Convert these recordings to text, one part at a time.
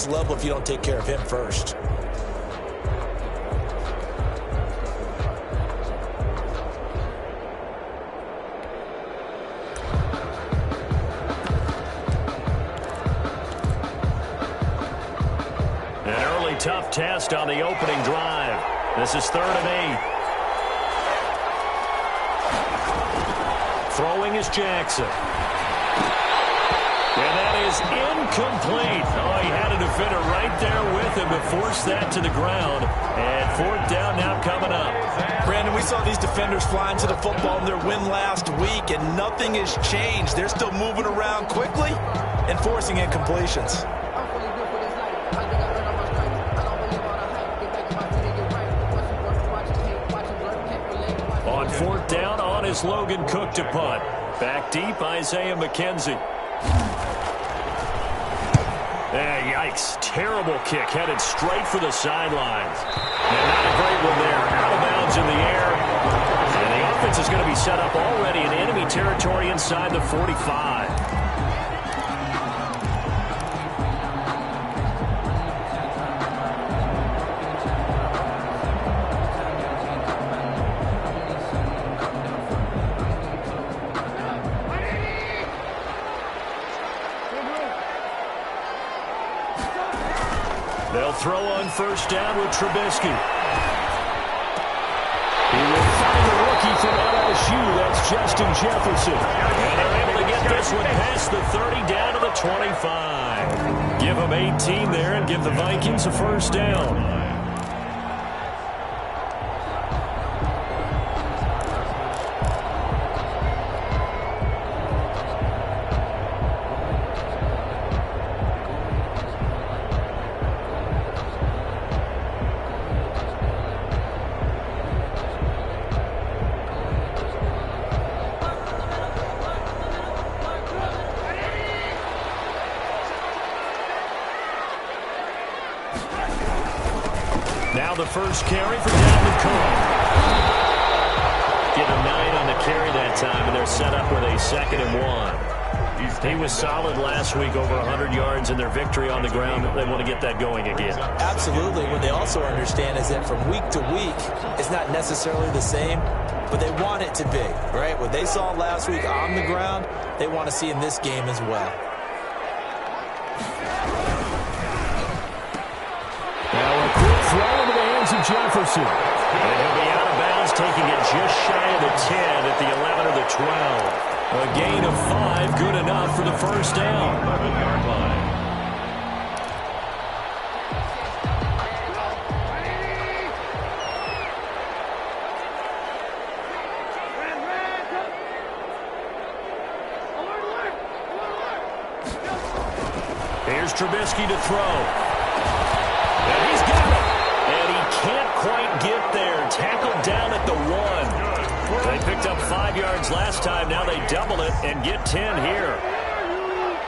next level if you don't take care of him first. An early tough test on the opening drive. This is 3rd and 8. Throwing is Jackson. And that is incomplete. Oh, he had a defender right there with him to force that to the ground. And 4th down now coming up. Brandon, we saw these defenders flying to the football in their win last week, and nothing has changed. They're still moving around quickly and forcing incompletions. On 4th down, on is Logan Cook to punt. Back deep, Isaiah McKenzie. Yikes. Terrible kick headed straight for the sidelines. And not a great one there. Out of bounds in the air. And the offense is going to be set up already in enemy territory inside the 45. They'll throw on 1st down with Trubisky. He will find the rookie from LSU. That's Justin Jefferson. And they're able to get this one past the 30 down to the 25. Give them 18 there and give the Vikings a 1st down. Now the first carry for Dalvin Cook. Get a 9 on the carry that time, and they're set up with a 2nd and 1. He was solid last week, over 100 yards in their victory on the ground. They want to get that going again. Absolutely. What they also understand is that from week to week, it's not necessarily the same, but they want it to be, right? What they saw last week on the ground, they want to see in this game as well. Throw into the hands of Jefferson. And he'll be out of bounds, taking it just shy of the 10 at the 11 or the 12. A gain of 5, good enough for the 1st down. Here's Trubisky to throw. And he's got it. Can't quite get there. Tackled down at the 1. They picked up 5 yards last time. Now they double it and get 10 here.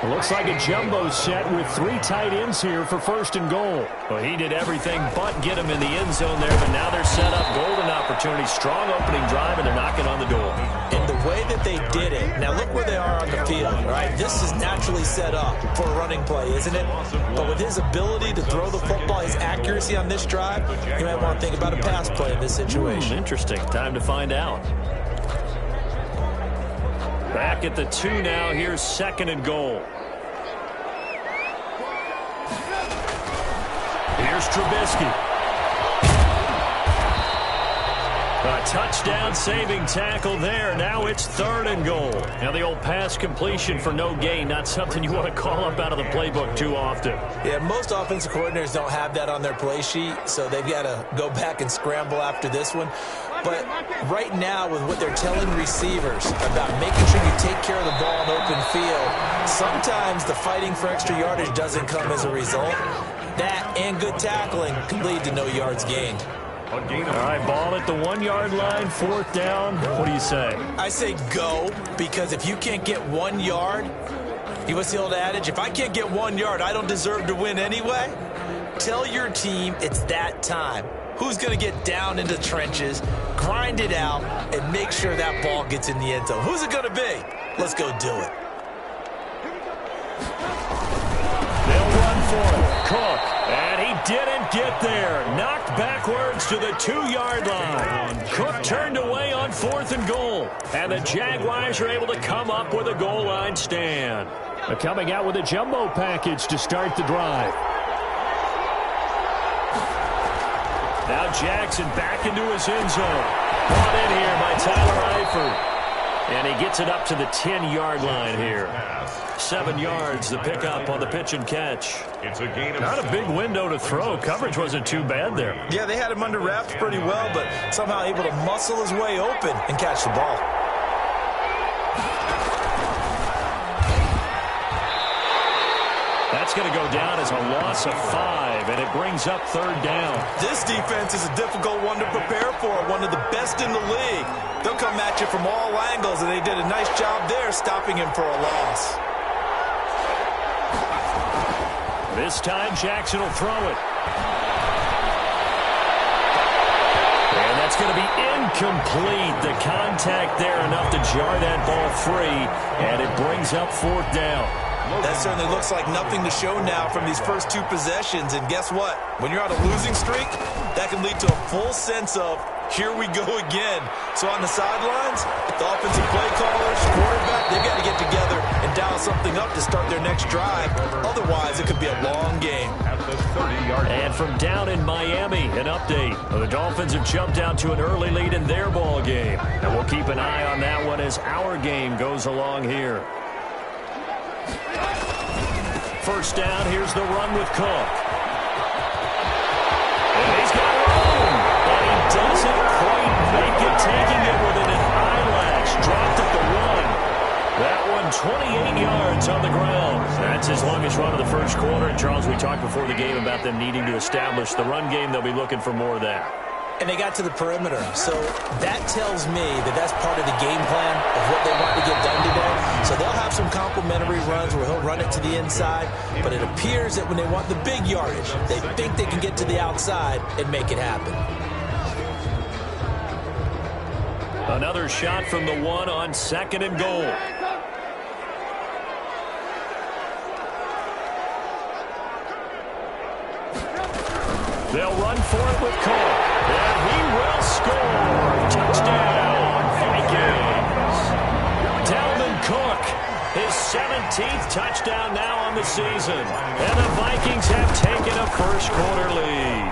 It looks like a jumbo set with 3 tight ends here for 1st and goal. Well, he did everything but get him in the end zone there, but now they're set up. Golden opportunity. Strong opening drive, and they're knocking on the door. And the way that they did it, now look where they are on the field, right? This is naturally set up for a running play, isn't it? But with his ability to throw the football, his accuracy on this drive, you might want to think about a pass play in this situation. Interesting. Time to find out. Back at the 2 now. Here's 2nd and goal. Here's Trubisky. A touchdown saving tackle there. Now it's 3rd and goal. Now the old pass completion for no gain, not something you want to call up out of the playbook too often. Yeah, most offensive coordinators don't have that on their play sheet, so they've got to go back and scramble after this one. But right now, with what they're telling receivers about making sure you take care of the ball in open field, sometimes the fighting for extra yardage doesn't come as a result. That and good tackling could lead to no yards gained. All right, ball at the 1-yard line, 4th down. What do you say? I say go, because if you can't get 1 yard, what's the old adage? If I can't get 1 yard, I don't deserve to win anyway. Tell your team it's that time. Who's going to get down into the trenches, grind it out, and make sure that ball gets in the end zone? Who's it going to be? Let's go do it. They'll run for it. Cook. And he didn't get there. Knocked backwards to the 2-yard line. Cook turned away on 4th and goal. And the Jaguars are able to come up with a goal line stand. They're coming out with a jumbo package to start the drive. Now Jackson back into his end zone. Brought in here by Tyler Eifert. And he gets it up to the 10-yard line here. 7 yards, the pickup on the pitch and catch. It's a gain of not a big window to throw. Coverage wasn't too bad there. Yeah, they had him under wraps pretty well, but somehow able to muscle his way open and catch the ball. That's going to go down as a loss of 5, and it brings up 3rd down. This defense is a difficult one to prepare for, one of the best in the league. They'll come at you from all angles, and they did a nice job there stopping him for a loss. This time, Jackson will throw it. And that's going to be incomplete. The contact there enough to jar that ball free, and it brings up 4th down. That certainly looks like nothing to show now from these first 2 possessions. And guess what? When you're on a losing streak, that can lead to a full sense of, here we go again. So on the sidelines, the offensive play callers, quarterback, they've got to get together and dial something up to start their next drive. Otherwise, it could be a long game. And from down in Miami, an update. The Dolphins have jumped out to an early lead in their ball game. And we'll keep an eye on that one as our game goes along here. First down, here's the run with Cook. And he's got room, but he doesn't quite make it, taking it within an eyelash. Dropped at the 1. That one 28 yards on the ground. That's his longest run of the first quarter. And Charles, we talked before the game about them needing to establish the run game. They'll be looking for more of that. And they got to the perimeter. So that tells me that that's part of the game plan of what they want to get done today. So they'll have some complementary runs where he'll run it to the inside. But it appears that when they want the big yardage, they think they can get to the outside and make it happen. Another shot from the 1 on 2nd and goal. They'll run for it with Cole. And he will score. Touchdown, Vikings. Dalvin Cook, his 17th touchdown now on the season. And the Vikings have taken a first quarter lead.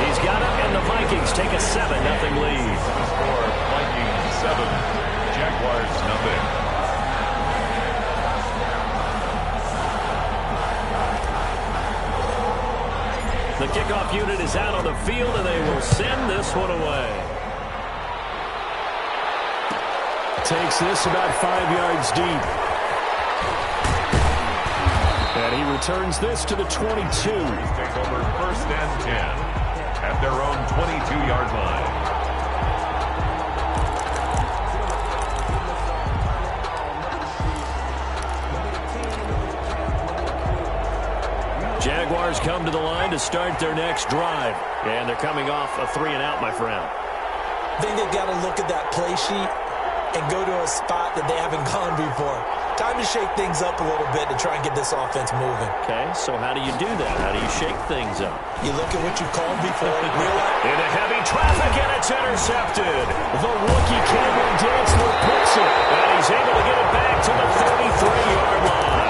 He's got it, and the Vikings take a 7-0 lead. Score, Vikings 7, Jaguars 0. The kickoff unit is out on the field, and they will send this one away. Takes this about 5 yards deep. And he returns this to the 22. Take over 1st and 10 at their own 22-yard line. Jaguars come to the line to start their next drive. And they're coming off a 3-and-out, my friend. I think they've got to look at that play sheet and go to a spot that they haven't gone before. Time to shake things up a little bit to try and get this offense moving. Okay, so how do you do that? How do you shake things up? You look at what you called before. Into heavy traffic, and it's intercepted. The rookie Cameron Dantzler picks it, and he's able to get it back to the 33-yard line.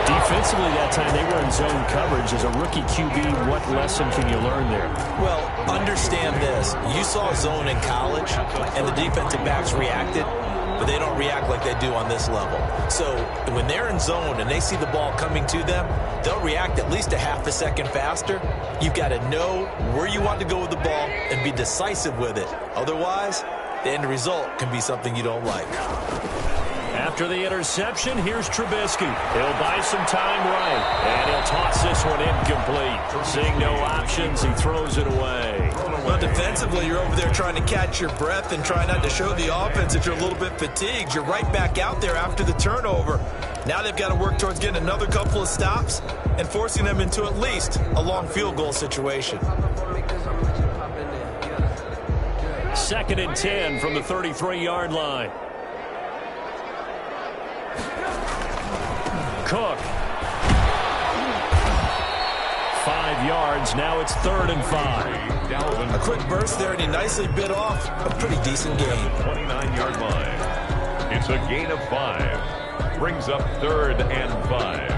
Defensively that time, they were in zone coverage. As a rookie QB, what lesson can you learn there? Well, understand this. You saw zone in college, and the defensive backs reacted, but they don't react like they do on this level. So when they're in zone and they see the ball coming to them, they'll react at least a half a second faster. You've got to know where you want to go with the ball and be decisive with it. Otherwise, the end result can be something you don't like. After the interception, here's Trubisky. He'll buy some time right, and he'll toss this one incomplete. Seeing no options, he throws it away. Well, defensively, you're over there trying to catch your breath and try not to show the offense that you're a little bit fatigued. You're right back out there after the turnover. Now they've got to work towards getting another couple of stops and forcing them into at least a long field goal situation. 2nd and 10 from the 33-yard line. Cook. 5 yards. Now it's 3rd and 5. A quick burst there, and he nicely bit off a pretty decent gain. 29-yard line. It's a gain of 5. Brings up 3rd and 5.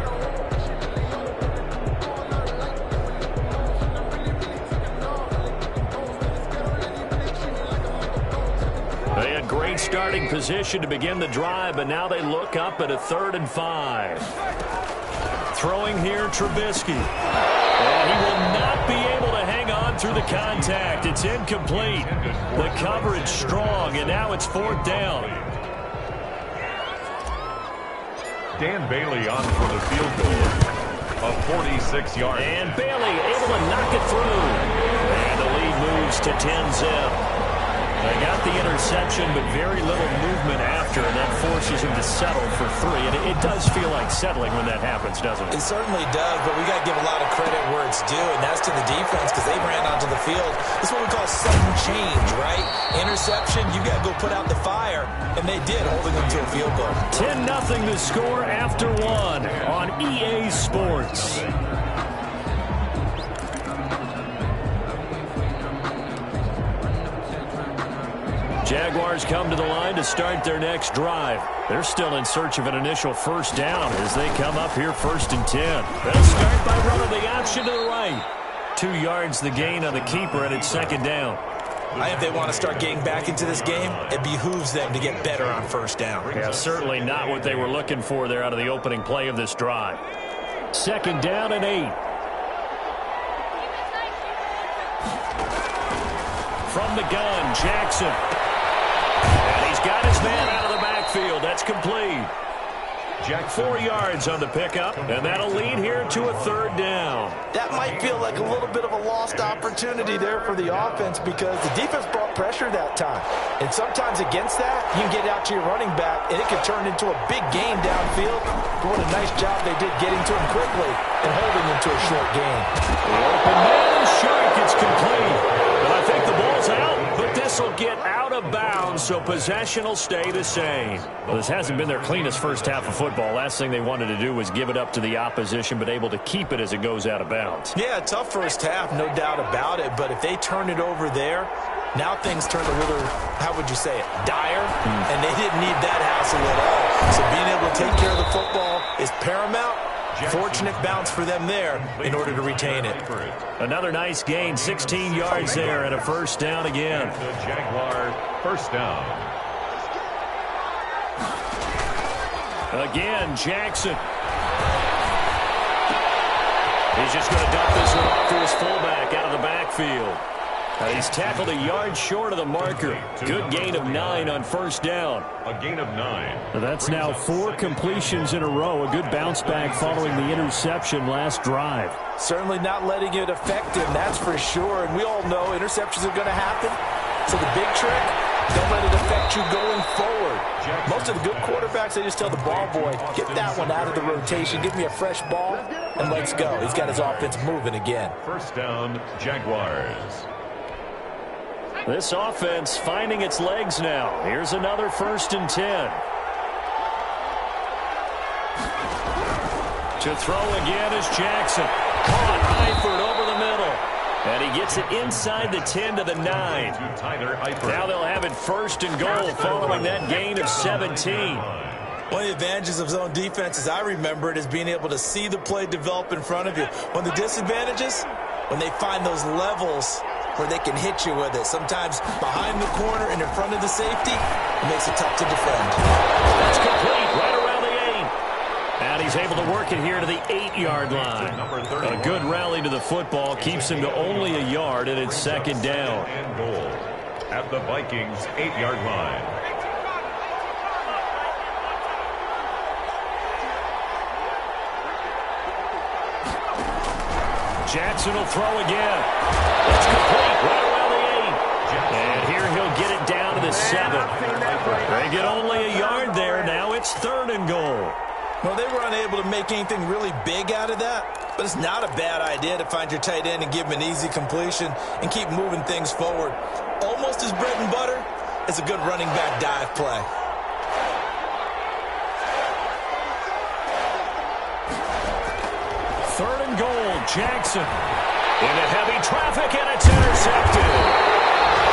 They had great starting position to begin the drive, but now they look up at a 3rd and 5. Throwing here, Trubisky. And he will not be able to hang on through the contact. It's incomplete. The coverage strong, and now it's 4th down. Dan Bailey on for the field goal. A 46-yard. And Bailey able to knock it through. And the lead moves to 10-zip. They got the interception, but very little movement after, and that forces him to settle for 3. And it does feel like settling when that happens, doesn't it? It certainly does, but we got to give a lot of credit where it's due, and that's to the defense because they ran onto the field. This is what we call sudden change, right? Interception, you got to go put out the fire, and they did, holding them to a field goal. 10-0 the score after 1 on EA Sports. Jaguars come to the line to start their next drive. They're still in search of an initial first down as they come up here 1st and 10. They'll start by running the option to the right. 2 yards the gain on the keeper, and it's 2nd down. I think if they want to start getting back into this game, it behooves them to get better on first down. Yeah, certainly not what they were looking for there out of the opening play of this drive. 2nd down and 8. From the gun, Jackson. And he's got his man out of the backfield. That's complete. 4 yards on the pickup, and that'll lead here to a 3rd down. That might feel like a little bit of a lost opportunity there for the offense because the defense brought pressure that time. And sometimes against that, you can get out to your running back, and it can turn into a big gain downfield. But what a nice job they did getting to him quickly and holding him to a short gain. The open man is short. It's complete. But I think the ball's out, but this will get out of bounds, so possession will stay the same. Well, this hasn't been their cleanest first half of football. Last thing they wanted to do was give it up to the opposition, but able to keep it as it goes out of bounds. Yeah, tough first half, no doubt about it, but if they turn it over there, now things turn a little, how would you say it, dire, and they didn't need that hassle at all. So being able to take care of the football is paramount. Fortunate bounce for them there in order to retain it. Another nice gain, 16 yards there, and a 1st down again. The Jaguars 1st down. Again, Jackson. He's just going to dump this one off to his fullback out of the backfield. He's tackled a yard short of the marker. Good gain of 9 on 1st down. A gain of 9. That's now 4 completions in a row. A good bounce back following the interception last drive. Certainly not letting it affect him, that's for sure. And we all know interceptions are going to happen. So the big trick, don't let it affect you going forward. Most of the good quarterbacks, they just tell the ball boy, get that one out of the rotation, give me a fresh ball, and let's go. He's got his offense moving again. 1st down, Jaguars. This offense finding its legs now. Here's another 1st and 10. To throw again is Jackson. Caught Eifert over the middle. And he gets it inside the 10 to the 9. Now they'll have it 1st and goal following that gain of 17. One of the advantages of zone defense, as I remember it, is being able to see the play develop in front of you. One of the disadvantages, when they find those levels where they can hit you with it. Sometimes behind the corner and in front of the safety, it makes it tough to defend. That's complete right around the 8. And he's able to work it here to the 8-yard line. A good rally to the football keeps him to only a yard, and it's 2nd down. And goal at the Vikings 8-yard line. Jackson will throw again. It's complete right around the 8. And here he'll get it down to the 7. They get only a yard there. Now it's 3rd and goal. Well, they were unable to make anything really big out of that, but it's not a bad idea to find your tight end and give him an easy completion and keep moving things forward. Almost as bread and butter as a good running back dive play. Third and goal, Jackson. Into heavy traffic, and it's intercepted.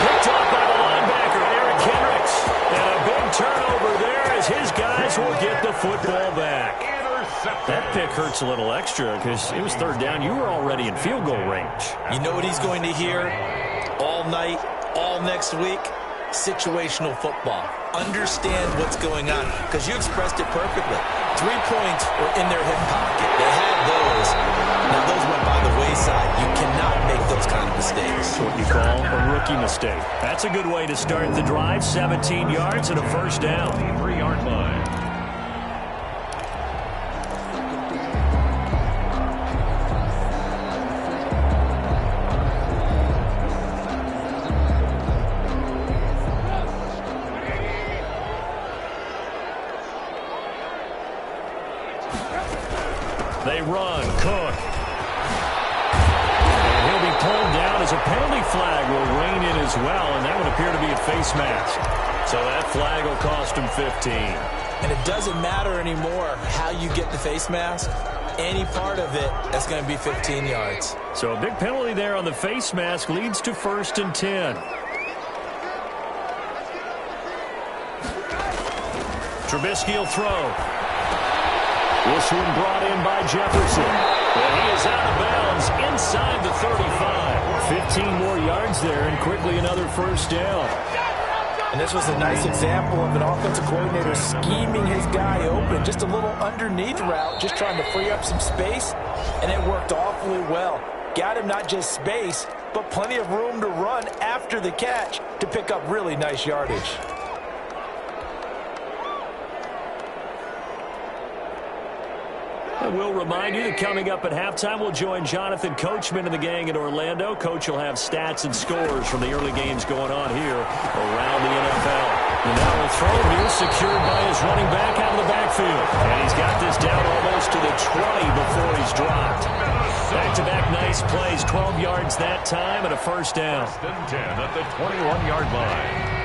Picked off by the linebacker, Eric Hendricks. And a big turnover there as his guys will get the football back. That pick hurts a little extra because it was third down. You were already in field goal range. You know what he's going to hear all night, all next week? Situational football. Understand what's going on, because you expressed it perfectly. 3 points were in their hip pocket. They had those. Now those went by the wayside. You cannot make those kind of mistakes. What you call a rookie mistake. That's a good way to start the drive. 17 yards and a first down. 3-yard line. They run. Cook. And he'll be pulled down as a penalty flag will rein in as well, and that would appear to be a face mask. So that flag will cost him 15. And it doesn't matter anymore how you get the face mask. Any part of it, that's going to be 15 yards. So a big penalty there on the face mask leads to 1st and 10. Trubisky will throw. This one brought in by Jefferson. And he is out of bounds inside the 35. 15 more yards there, and quickly another first down. And this was a nice example of an offensive coordinator scheming his guy open. Just a little underneath route, just trying to free up some space, and it worked awfully well. Got him not just space, but plenty of room to run after the catch to pick up really nice yardage. And we'll remind you that coming up at halftime, we'll join Jonathan Coachman and the gang in Orlando. Coach will have stats and scores from the early games going on here around the NFL. And now will throw here, secured by his running back out of the backfield. And he's got this down almost to the 20 before he's dropped. Back-to-back nice plays, 12 yards that time and a first down. 10 at the 21-yard line.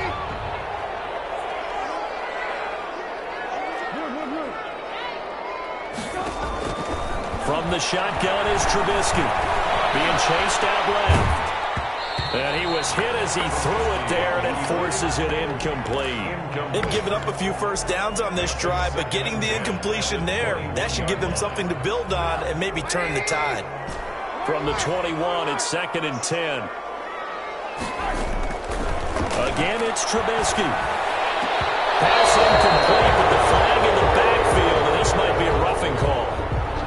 From the shotgun is Trubisky. Being chased out left. And he was hit as he threw it there, and it forces it incomplete. They've given up a few first downs on this drive, but getting the incompletion there, that should give them something to build on and maybe turn the tide. From the 21, it's 2nd and 10. Again, it's Trubisky. Pass incomplete with the flag in the backfield, and this might be a roughing call.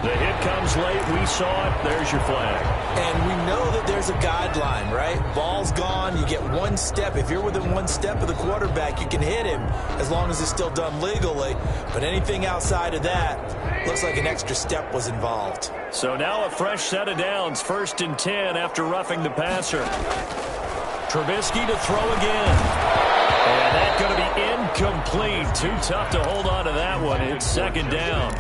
The hit comes late. We saw it. There's your flag. And we know that there's a guideline, right? Ball's gone. You get one step. If you're within one step of the quarterback, you can hit him as long as it's still done legally. But anything outside of that, looks like an extra step was involved. So now a fresh set of downs. 1st and 10 after roughing the passer. Trubisky to throw again. And that's going to be incomplete. Too tough to hold on to that one. It's 2nd down.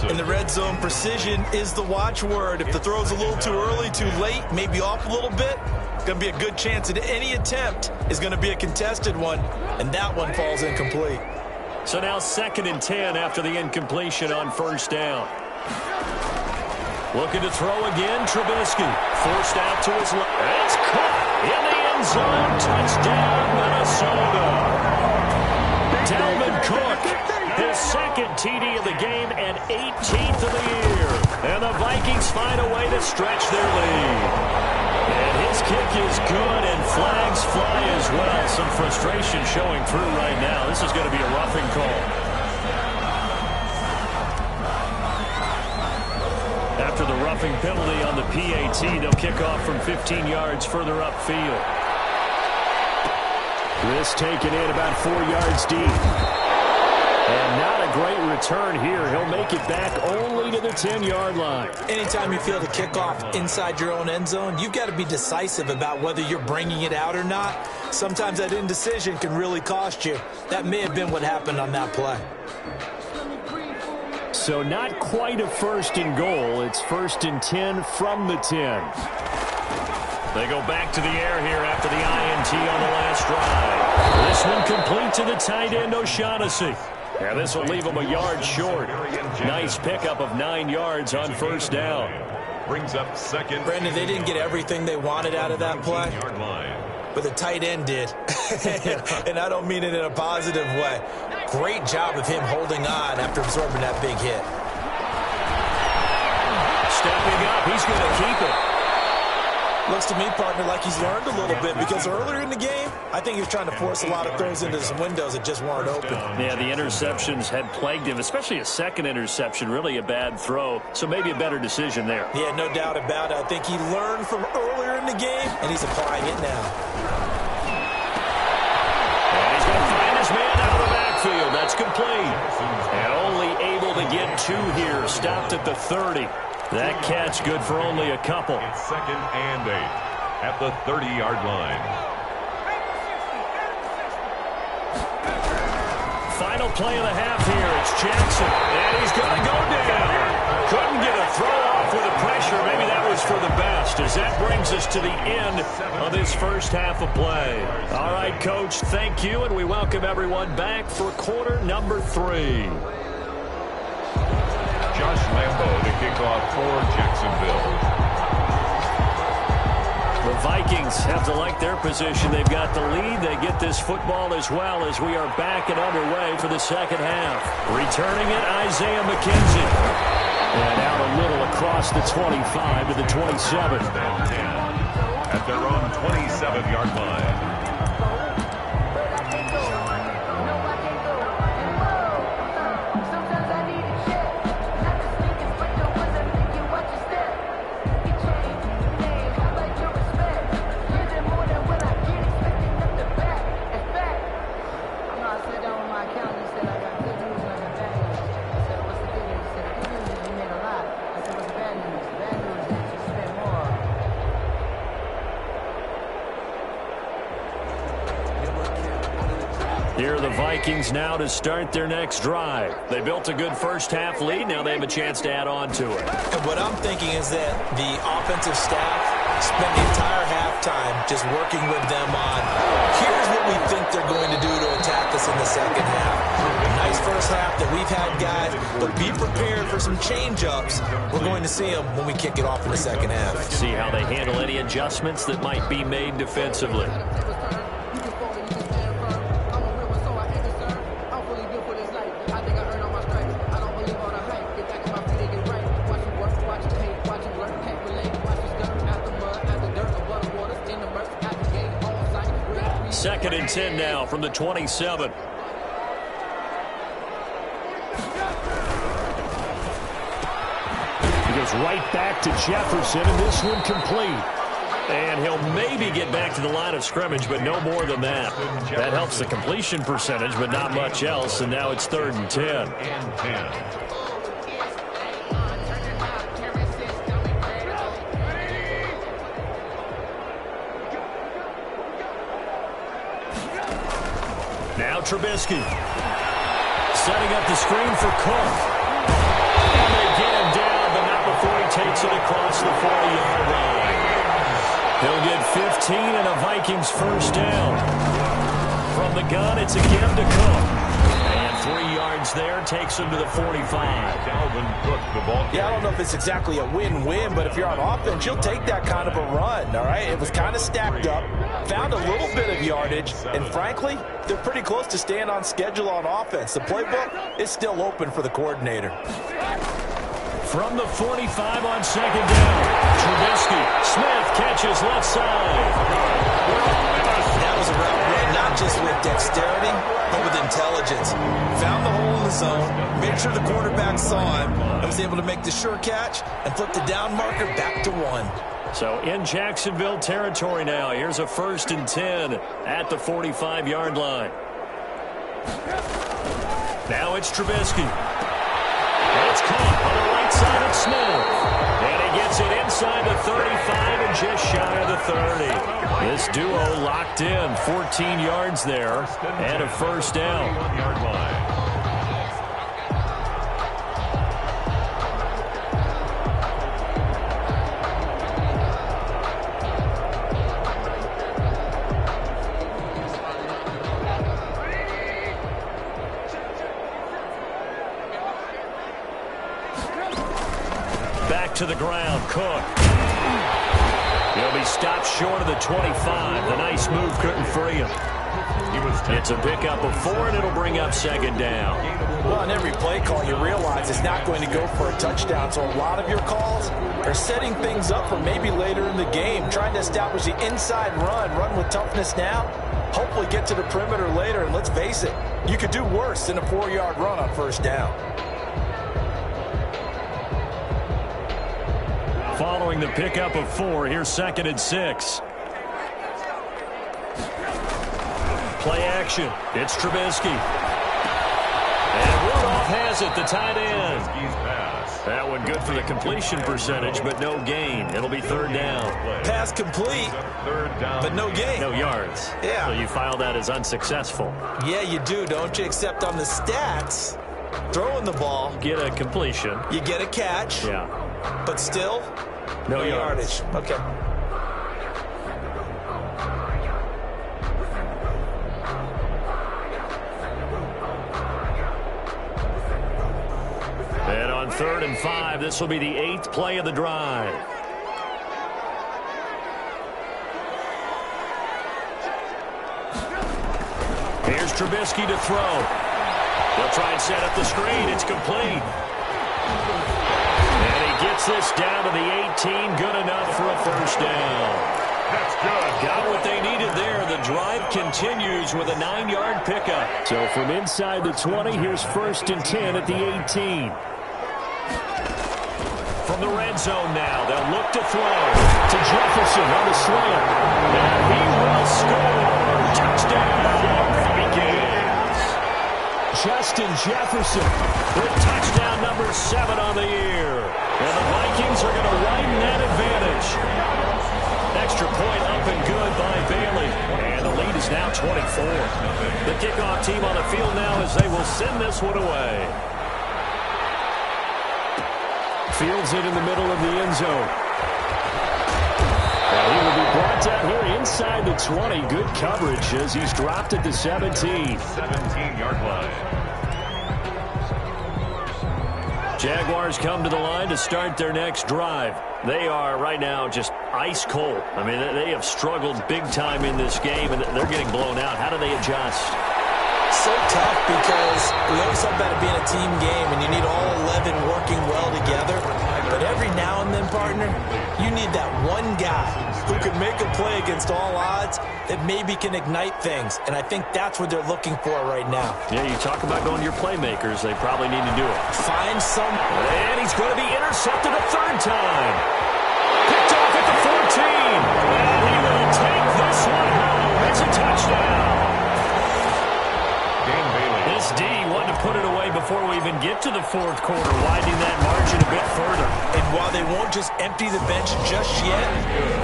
In the red zone, precision is the watchword. If the throw's a little too early, too late, maybe off a little bit, it's going to be a good chance that any attempt is going to be a contested one, and that one falls incomplete. So now 2nd and 10 after the incompletion on 1st down. Looking to throw again, Trubisky. Forced out to his left. It's caught in the end zone. Touchdown, Minnesota. Dalvin Cook, his 2nd TD of the game and 18th of the year. And the Vikings find a way to stretch their lead. And his kick is good, and flags fly as well. Some frustration showing through right now. This is going to be a roughing call. After the roughing penalty on the PAT, they'll kick off from 15 yards further upfield. This taken in about 4 yards deep. And not a great return here. He'll make it back only to the 10-yard line. Anytime you feel the kickoff inside your own end zone, you've got to be decisive about whether you're bringing it out or not. Sometimes that indecision can really cost you. That may have been what happened on that play. So not quite a 1st and goal. It's 1st and 10 from the 10. They go back to the air here after the INT on the last drive. This one complete to the tight end, O'Shaughnessy. And this will leave him a yard short. Nice pickup of 9 yards on 1st down. brings up second. Brandon, they didn't get everything they wanted out of that play, line. but the tight end did. And I don't mean it in a positive way. Great job of him holding on after absorbing that big hit. Stepping up, he's going to keep it. Looks to me, partner, like he's learned a little bit, because earlier in the game, I think he was trying to force a lot of throws into some windows that just weren't open. Yeah, the interceptions had plagued him, especially a second interception, really a bad throw, so maybe a better decision there. Yeah, no doubt about it. I think he learned from earlier in the game, and he's applying it now. And he's going to find his man out of the backfield. That's complete. And only able to get 2 here, stopped at the 30. That catch good for only a couple. It's second and 8 at the 30-yard line. Final play of the half here. It's Jackson, and he's going to go down. Couldn't get a throw off with the pressure. Maybe that was for the best, as that brings us to the end of this first half of play. All right, Coach, thank you, and we welcome everyone back for quarter number 3. Josh Lambo to kick off for Jacksonville. The Vikings have to like their position. They've got the lead. They get this football as well, as we are back and underway for the second half. Returning it, Isaiah McKenzie. And out a little across the 25 to the 27. At their own 27-yard line. Here are the Vikings now to start their next drive. They built a good first half lead. Now they have a chance to add on to it. And what I'm thinking is that the offensive staff spent the entire halftime just working with them on, here's what we think they're going to do to attack us in the second half. A nice first half that we've had, guys, but be prepared for some change-ups. We're going to see them when we kick it off in the second half. See how they handle any adjustments that might be made defensively. Second and 10 now from the 27. He goes right back to Jefferson, and this one complete. And he'll maybe get back to the line of scrimmage, but no more than that. That helps the completion percentage, but not much else, and now it's 3rd and 10. Now Trubisky setting up the screen for Cook. And they get him down, but not before he takes it across the 40-yard line. He'll get 15 and a Vikings first down. From the gun, it's again to Cook. And 3 yards there takes him to the 45. Dalvin Cook, the ball. Yeah, I don't know if it's exactly a win-win, but if you're on offense, you'll take that kind of a run, all right? It was kind of stacked up, found a little bit of yardage, and frankly, they're pretty close to staying on schedule on offense. The playbook is still open for the coordinator. From the 45 on second down, Trubisky. Smith catches left side. That was a route run, not just with dexterity, but with intelligence. Found the hole in the zone, made sure the quarterback saw him, and was able to make the sure catch and flip the down marker back to 1. So in Jacksonville territory now. Here's a 1st and 10 at the 45-yard line. Now it's Trubisky. And it's caught on the right side of Smith. And he gets it inside the 35 and just shy of the 30. This duo locked in. 14 yards there and a first down. to the ground. Cook. He'll be stopped short of the 25. The nice move couldn't free him. It's a pickup of 4, and it'll bring up second down. Well, on every play call, you realize it's not going to go for a touchdown. So a lot of your calls are setting things up for maybe later in the game, trying to establish the inside run with toughness now, hopefully get to the perimeter later. And let's face it, you could do worse than a 4-yard run on first down. Following the pickup of 4, here's 2nd and 6. Play action. It's Trubisky. And Rudolph has it, the tight end. That one good for the completion percentage, but no gain. It'll be 3rd down. Pass complete, but no gain. No yards. Yeah. So you file that as unsuccessful. Yeah, you do, don't you? Except on the stats, throwing the ball. Get a completion. You get a catch. Yeah. But still, no yardage. Okay. And on 3rd and 5, this will be the 8th play of the drive. Here's Trubisky to throw. They'll try and set up the screen. It's complete. And he gets this down to the 18. Good enough for a first down. That's good. Got what they needed there. The drive continues with a 9-yard pickup. So from inside the 20, here's 1st and 10 at the 18. From the red zone now, they'll look to throw to Jefferson on the slant. And he will score. Touchdown, Vikings. Justin Jefferson with touchdown number 7 on the year. And the Vikings are going to widen that advantage. Extra point up and good by Bailey. And the lead is now 24. The kickoff team on the field now as they will send this one away. Fields it in the middle of the end zone. And he will be brought down here inside the 20. Good coverage as he's dropped at the 17. 17-yard line. Jaguars come to the line to start their next drive. They are right now just ice cold. I mean, they have struggled big time in this game, and they're getting blown out. How do they adjust? So tough because we always talk about it being a team game, and you need all 11 working well together. But every now and then, partner, you need that one guy who can make a play against all odds that maybe can ignite things. And I think that's what they're looking for right now. Yeah, you talk about going to your playmakers. They probably need to do it. Find some. And he's going to be intercepted a 3rd time. Picked off at the 14. And he will take this one home. It's a touchdown. This D wanted to put it away before we even get to the 4th quarter, widening that margin a bit further. And while they won't just empty the bench just yet,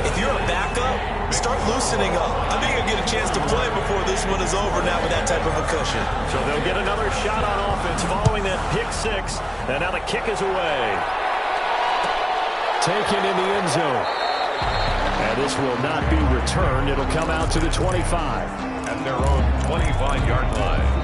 if you're a backup, start loosening up. I think you'll get a chance to play before this one is over now with that type of a cushion. So they'll get another shot on offense following that pick 6, and now the kick is away. Taken in the end zone. And this will not be returned. It'll come out to the 25. At their own 25-yard line.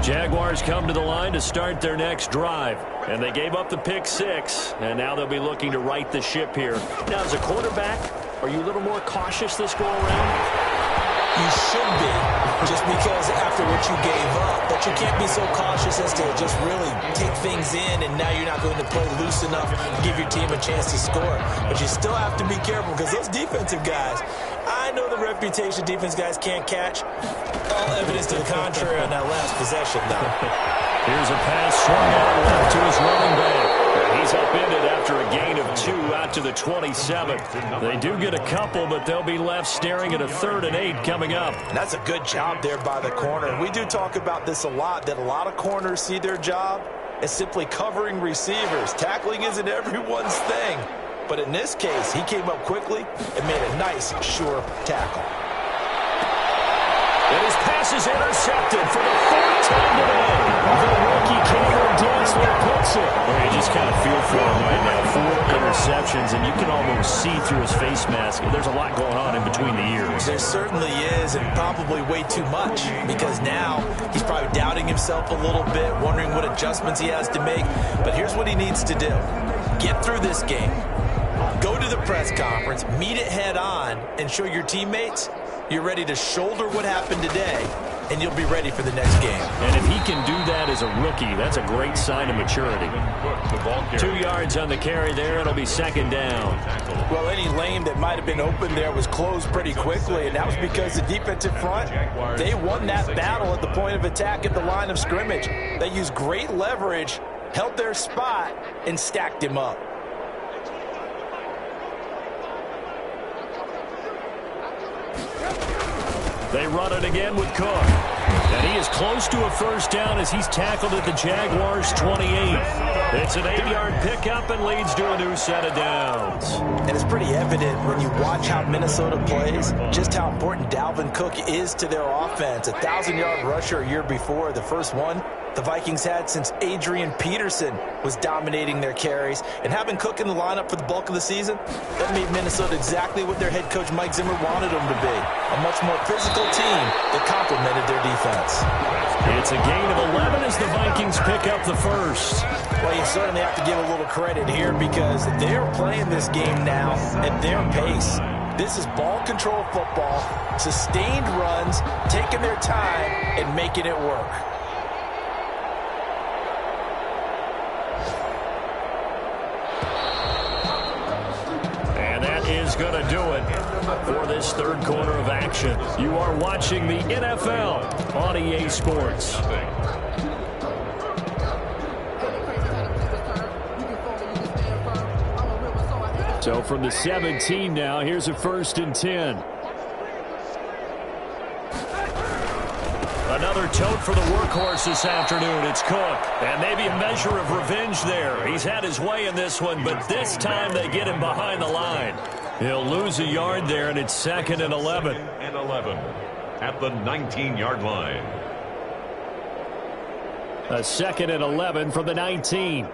Jaguars come to the line to start their next drive. And they gave up the pick 6, and now they'll be looking to right the ship here. Now, as a quarterback, are you a little more cautious this go-around? You should be, just because after what you gave up, but you can't be so cautious as to just really take things in, and now you're not going to play loose enough to give your team a chance to score. But you still have to be careful because those defensive guys, I know the reputation defense guys can't catch. All evidence to the contrary on that last possession, though. Here's a pass swung out left to his running back. He's upended after a gain of 2 out to the 27. They do get a couple, but they'll be left staring at a 3rd and 8 coming up. And that's a good job there by the corner. We do talk about this a lot, that a lot of corners see their job as simply covering receivers. Tackling isn't everyone's thing. But in this case, he came up quickly and made a nice, sure tackle. And his pass is intercepted for the 4th time today. The rookie Cameron Dantzler puts it. Well, you just kind of feel for him right now. 4 interceptions. receptions, and you can almost see through his face mask. There's a lot going on in between the ears. There certainly is, and probably way too much, because now he's probably doubting himself a little bit, wondering what adjustments he has to make. But here's what he needs to do. Get through this game. Go to the press conference, meet it head on, and show your teammates you're ready to shoulder what happened today, and you'll be ready for the next game. And if he can do that as a rookie, that's a great sign of maturity. 2 yards on the carry there. It'll be second down. Well, any lane that might have been open there was closed pretty quickly, and that was because the defensive front, they won that battle at the point of attack at the line of scrimmage. They used great leverage, held their spot, and stacked him up. They run it again with Cook. And he is close to a first down as he's tackled at the Jaguars' 28. It's an 8-yard pickup and leads to a new set of downs. And it's pretty evident when you watch how Minnesota plays, just how important Dalvin Cook is to their offense. 1,000-yard rusher a year before, the first one the Vikings had since Adrian Peterson was dominating their carries. And having Cook in the lineup for the bulk of the season, that made Minnesota exactly what their head coach Mike Zimmer wanted them to be. A much more physical team that complemented their defense. It's a gain of 11 as the Vikings pick up the first. Well, you certainly have to give a little credit here because they're playing this game now at their pace. This is ball control football, sustained runs, taking their time and making it work. Is going to do it for this third quarter of action. You are watching the NFL on EA Sports. So from the 17 now, here's a 1st and 10. Another tote for the workhorse this afternoon. It's Cook. And maybe a measure of revenge there. He's had his way in this one, but this time they get him behind the line. He'll lose a yard there, and it's 2nd and 11. And 11 at the 19-yard line. A 2nd and 11 from the 19.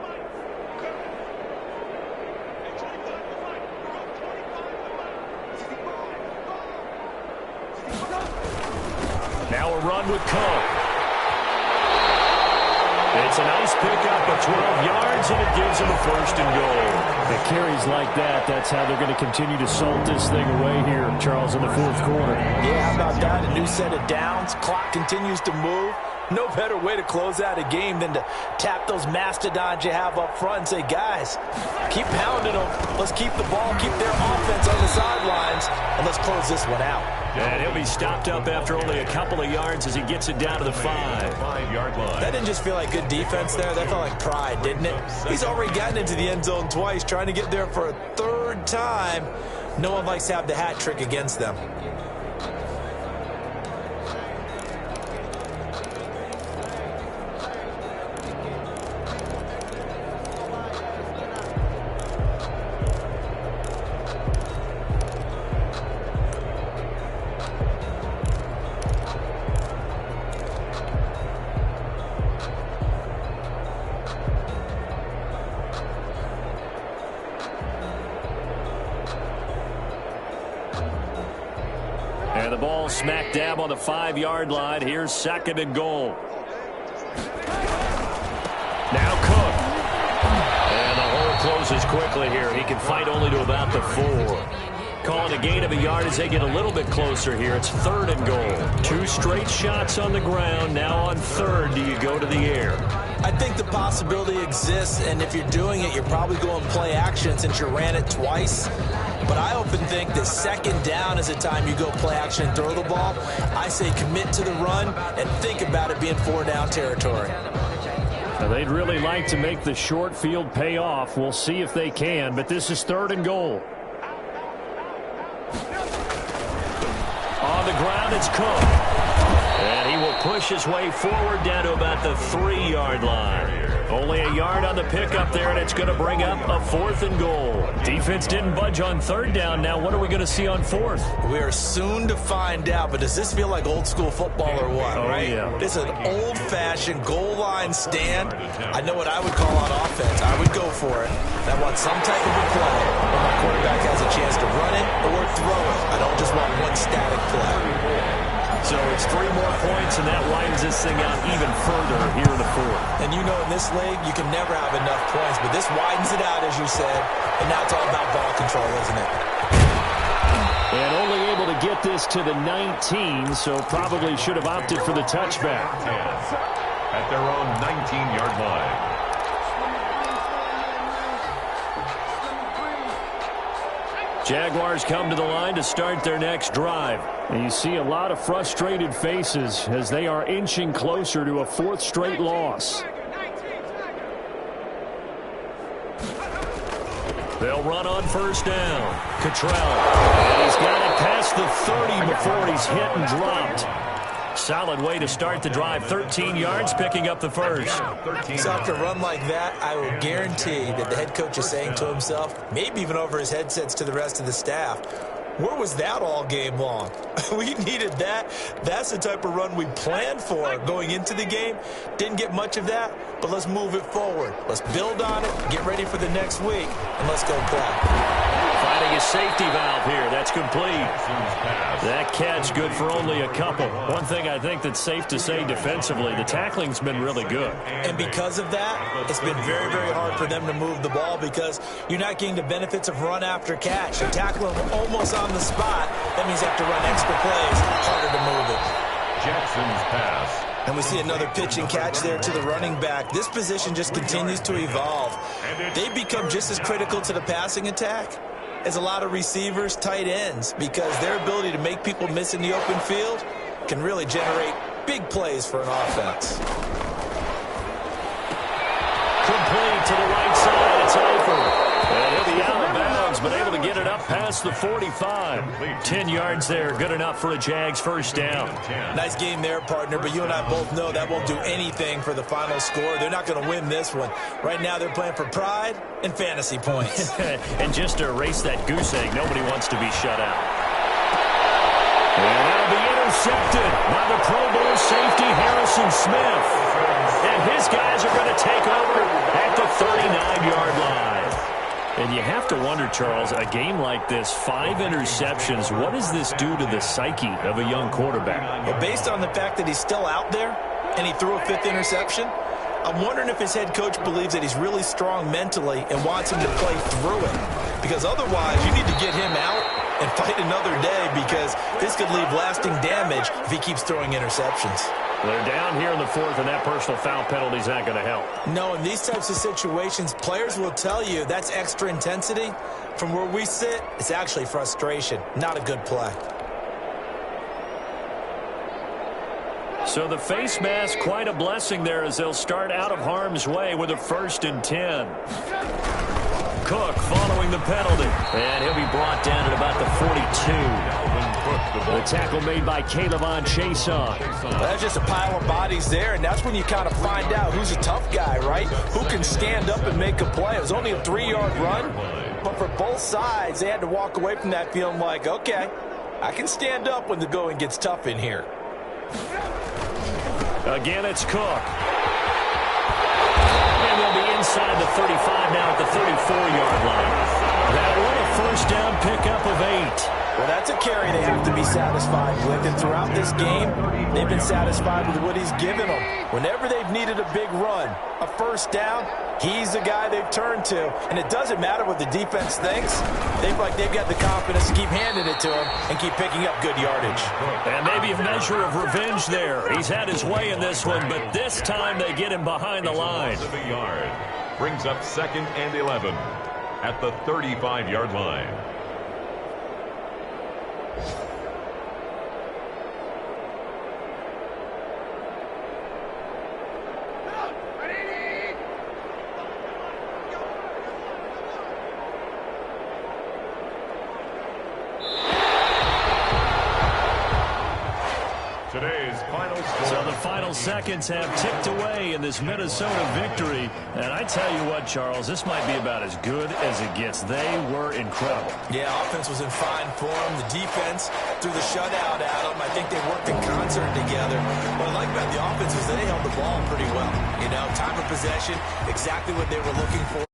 Now a run with Cook. It's a nice pickup of 12 yards, and it gives him a 1st and goal. The carries like that, that's how they're going to continue to salt this thing away here, Charles, in the 4th quarter. Yeah, how about that? A new set of downs. Clock continues to move. No better way to close out a game than to tap those mastodons you have up front and say, guys, keep pounding them. Let's keep the ball, keep their offense on the sidelines, and let's close this one out. And he'll be stopped up after only a couple of yards as he gets it down to the 5-yard line. That didn't just feel like good defense there. That felt like pride, didn't it? He's already gotten into the end zone twice, trying to get there for a 3rd time. No one likes to have the hat trick against them. And the ball smack dab on the 5-yard line. Here's 2nd and goal. Now Cook. And the hole closes quickly here. He can fight only to about the 4. Calling a gain of a yard as they get a little bit closer here. It's 3rd and goal. 2 straight shots on the ground. Now on 3rd, do you go to the air? I think the possibility exists, and if you're doing it, you're probably going play action since you ran it twice. But I often think that 2nd down is the time you go play action and throw the ball. I say commit to the run and think about it being 4-down territory. Now they'd really like to make the short field pay off. We'll see if they can, but this is 3rd and goal. On the ground, it's Cook. And he will push his way forward down to about the 3-yard line. Only a yard on the pickup there, and it's going to bring up a 4th and goal. Defense didn't budge on 3rd down. Now what are we going to see on 4th? We are soon to find out, but does this feel like old school football or what, right? Yeah. This is an old-fashioned goal line stand. I know what I would call on offense. I would go for it. I want some type of a play where my quarterback has a chance to run it or throw it. I don't just want one static play. So it's 3 more points, and that widens this thing out even further here in the 4th. And you know, in this league, you can never have enough points, but this widens it out, as you said, and now it's all about ball control, isn't it? And only able to get this to the 19, so probably should have opted for the touchback. At their own 19-yard line. Jaguars come to the line to start their next drive. And you see a lot of frustrated faces as they are inching closer to a 4th straight loss. They'll run on 1st down. Cottrell. And he's got it past the 30 before he's hit and dropped. Solid way to start the drive. 13 yards, picking up the 1st. So after a run like that, I will guarantee that the head coach is saying to himself, maybe even over his headsets to the rest of the staff, where was that all game long? We needed that. That's the type of run we planned for going into the game. Didn't get much of that, but let's move it forward. Let's build on it, get ready for the next week, and let's go play. Finding a safety valve here. That's complete. That catch good for only a couple. One thing I think that's safe to say defensively, the tackling's been really good. And because of that, it's been very, very hard for them to move the ball because you're not getting the benefits of run after catch. You're tackling almost on the spot. That means you have to run extra plays, harder to move it. Jackson's pass. And we see another pitch and catch there to the running back. This position just continues to evolve. They become just as critical to the passing attack as a lot of receivers, tight ends, because their ability to make people miss in the open field can really generate big plays for an offense. Complete to the right side. It's over. And he'll be out of bounds, but able to get it up past the 45. 10 yards there. Good enough for a Jags 1st down. Nice game there, partner, but you and I both know that won't do anything for the final score. They're not going to win this one. Right now they're playing for pride and fantasy points. And just to erase that goose egg, nobody wants to be shut out. And that'll be intercepted by the Pro Bowl safety Harrison Smith. And his guys are going to take over at the 39-yard line. And you have to wonder, Charles, a game like this, 5 interceptions, what does this do to the psyche of a young quarterback? Well, based on the fact that he's still out there and he threw a 5th interception, I'm wondering if his head coach believes that he's really strong mentally and wants him to play through it. Because otherwise, you need to get him out and fight another day because this could leave lasting damage if he keeps throwing interceptions. They're down here in the 4th, and that personal foul penalty is not going to help. No, in these types of situations, players will tell you that's extra intensity. From where we sit, it's actually frustration, not a good play. So the face mask, quite a blessing there as they'll start out of harm's way with a 1st and 10. Cook following the penalty. And he'll be brought down at about the 42. The tackle made by Caleb Chason. Well, that's just a pile of bodies there, and that's when you kind of find out who's a tough guy, right? Who can stand up and make a play. It was only a 3-yard run, but for both sides, they had to walk away from that feeling like, okay, I can stand up when the going gets tough in here. Again, it's Cook. And they'll be inside the 35 now at the 34-yard line. That one a 1st down pickup of 8. Well, that's a carry they have to be satisfied with. And throughout this game, they've been satisfied with what he's given them. Whenever they've needed a big run, a 1st down, he's the guy they've turned to. And it doesn't matter what the defense thinks. They've got the confidence to keep handing it to him and keep picking up good yardage. And maybe a measure of revenge there. He's had his way in this one, but this time they get him behind the line. Brings up 2nd and 11 at the 35-yard line. Today's final score. So the final seconds have ticked away in this Minnesota victory. And I tell you what, Charles, this might be about as good as it gets. They were incredible. Yeah, offense was in fine form. The defense threw the shutout at them. I think they worked in concert together. What I like about the offense was they held the ball pretty well. You know, time of possession, exactly what they were looking for.